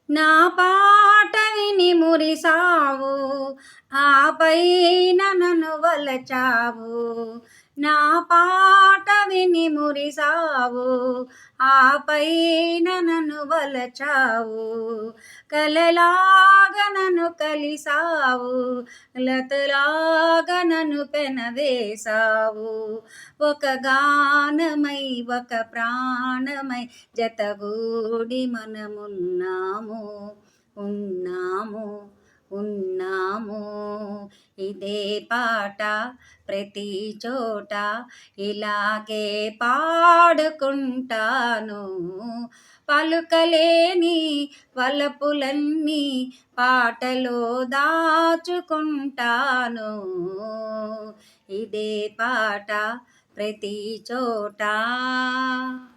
నా పాట విని మురిసావు, ఆపైన నన్ను వలచావు. నా పాట విని మురిసావు, ఆపైన నన్ను వలచావు. కలలాగా నన్ను కలిసావు, లతలాగా నన్ను పెనవేశావు. ఒక గానమై ఒక ప్రాణమై జతగూడి మనమున్నాము, ఉన్నాము. ఇదే పాట ప్రతి చోట ఇలాగే పాడుకుంటాను. పలుకలేని వలపులన్నీ పాటలో దాచుకుంటాను. ఇదే పాట ప్రతి చోట.